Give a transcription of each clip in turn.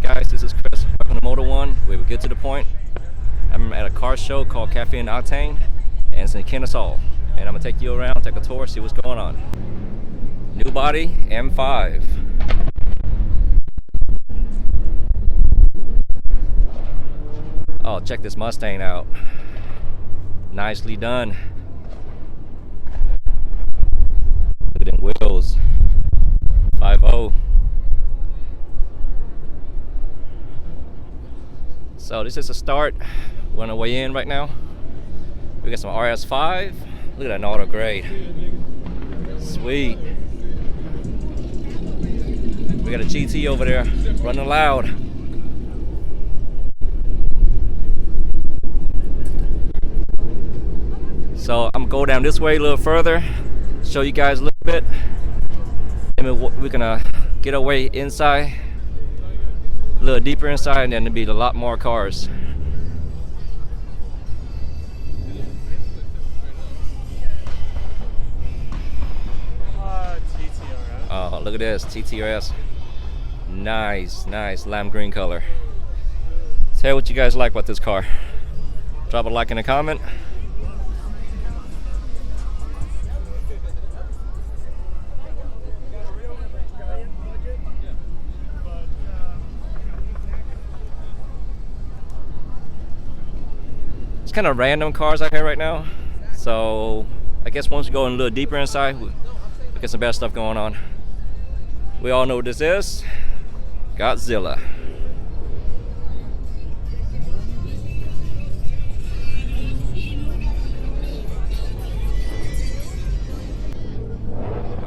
guys, this is Chris. Welcome to Motor One, where we get to the point. I'm at a car show called Caffeine Octane, and it's in Kennesaw. And I'm gonna take you around, take a tour, see what's going on. New body, M5. Oh, check this Mustang out. Nicely done. Look at them wheels. 5.0. So this is a start. We're on our way in right now. We got some RS5. Look at that auto grade. Sweet. We got a GT over there running loud. So I'm gonna go down this way a little further, show you guys a little bit. And we're gonna get our way inside, a little deeper inside, and then there'll be a lot more cars. Oh, look at this, TTRS. Nice, nice lime green color. Tell what you guys like about this car. Drop a like in the comment. It's kind of random cars out here right now. So I guess once we go a little deeper inside, we get some better stuff going on. We all know what this is. Godzilla.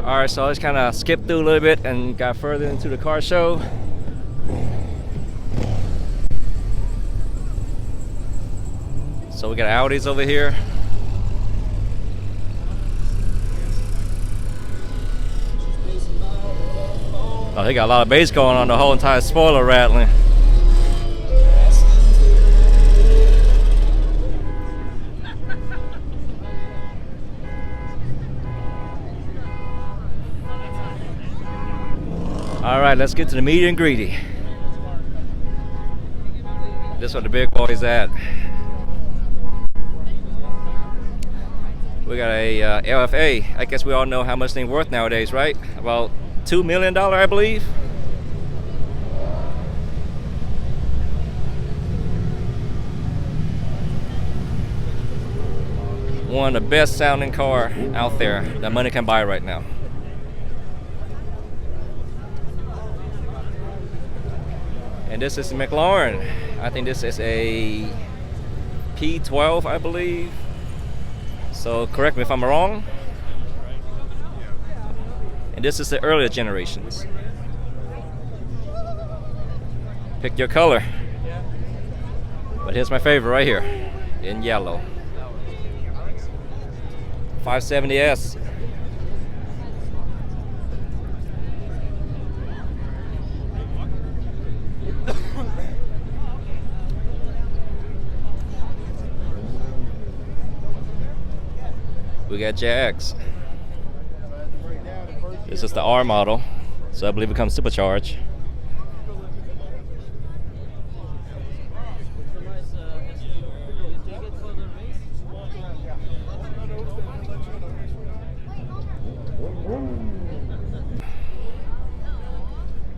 Alright, so I just kind of skipped through a little bit and got further into the car show. So we got Audis over here. Oh, they got a lot of bass going on, the whole entire spoiler rattling. All right, let's get to the meaty and greedy. This is where the big boy's at. We got a LFA. I guess we all know how much things worth nowadays, right? About $2 million, I believe. One of the best sounding car out there that money can buy right now. And this is McLaren. I think this is a P12, I believe. So correct me if I'm wrong. And this is the earlier generations. Pick your color. But here's my favorite right here, in yellow. 570S. We got JX. This is the R model, so I believe it comes supercharged.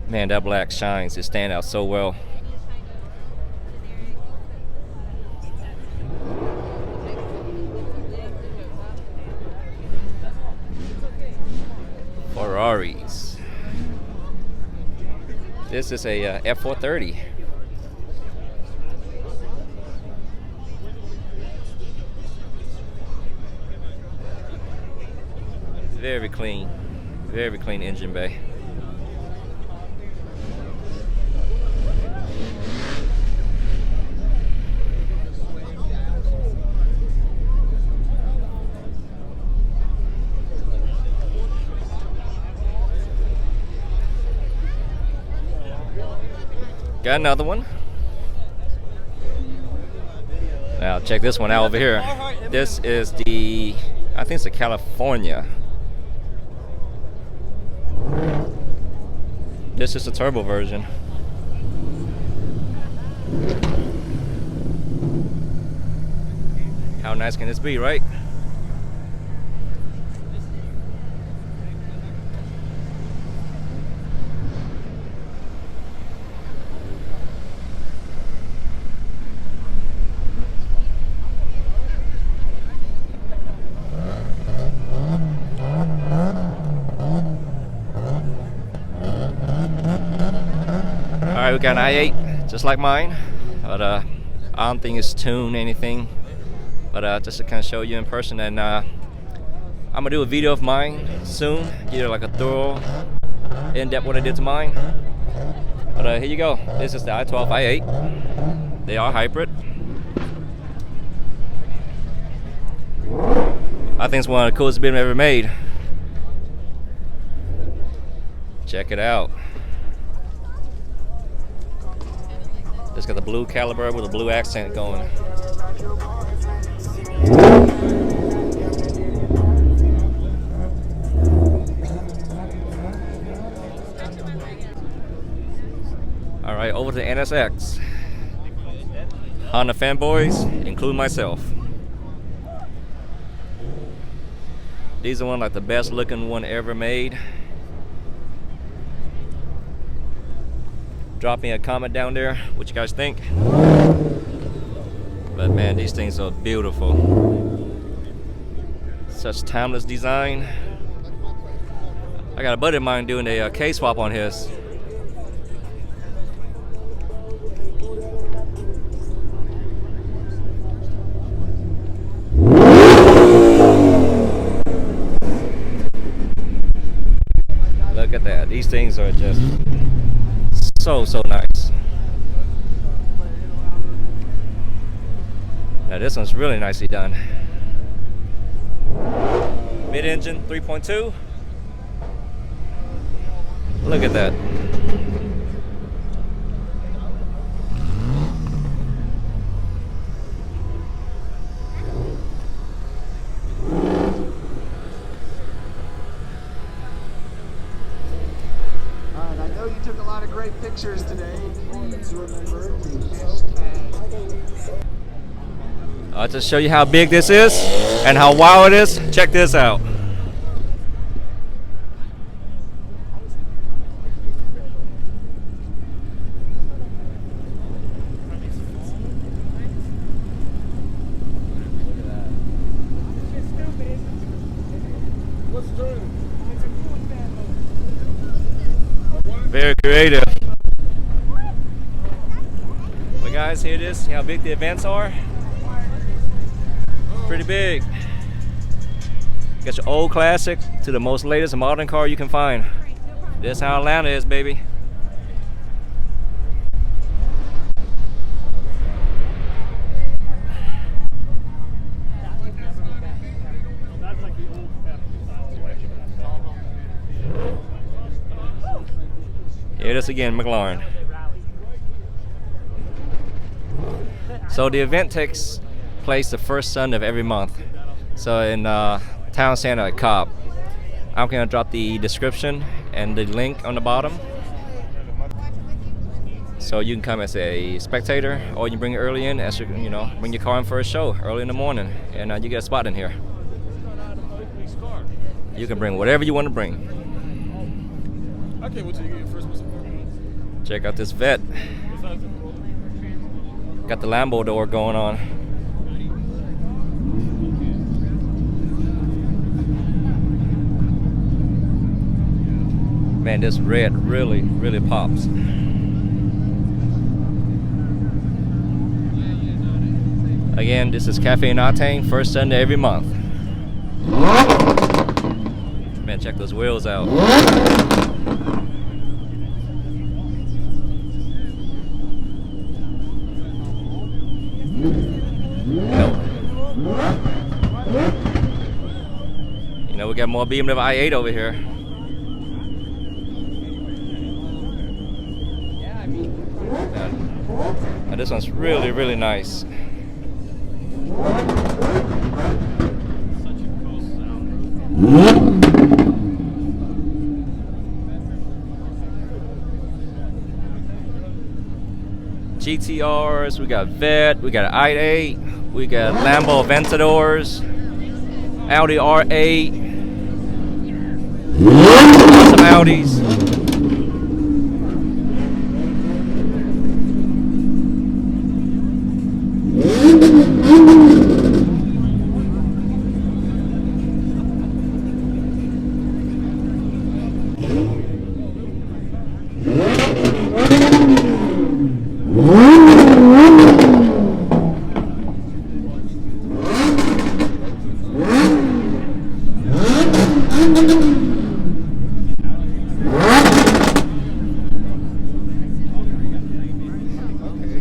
Man, that black shines. It stands out so well. Ferraris. This is a F430. Very clean engine bay. Got another one. Now check this one out over here. This is the, I think it's a California. This is the turbo version. nice can this be, right? Alright, we got an i8, just like mine, but I don't think it's tuned anything, but just to kind of show you in person, and I'm gonna do a video of mine soon, give you like a thorough, in-depth what I did to mine. But here you go, this is the i12 i8, they are hybrid. I think it's one of the coolest bits I've ever made. Check it out. It's got the blue caliber with a blue accent going. All right, over to the NSX. Honda fanboys, including myself. These are one like the best looking one ever made. Drop me a comment down there what you guys think. But man, these things are beautiful. Such timeless design. I got a buddy of mine doing a K-swap on his. Look at that. These things are just so nice. Now this one's really nicely done. Mid-engine 3.2. Look at that. I know you took a lot of great pictures today. Please remember to hashtag. I'll just show you how big this is and how wild it is. Check this out. Very creative. But guys, here it is. See how big the events are? Pretty big. Got your old classic to the most latest modern car you can find. This is how Atlanta is, baby. Here it is again, McLaren. So the event takes place the first Sunday of every month. So in Town Center at Cobb. I'm gonna drop the description and the link on the bottom. So you can come as a spectator, or you can bring it early in, as you know, bring your car in for a show early in the morning, and you get a spot in here. You can bring whatever you want to bring. Okay, wait till you get your first one. Check out this vet. Got the Lambo door going on. Man, this red really pops. Again, this is Caffeine Octane, first Sunday every month. Man, check those wheels out. You know, we got more BMW i8 over here. Now this one's really nice. GTRs, we got Vet, we got an i8, We got Lambo Aventadors, Audi R8, lots of Audis.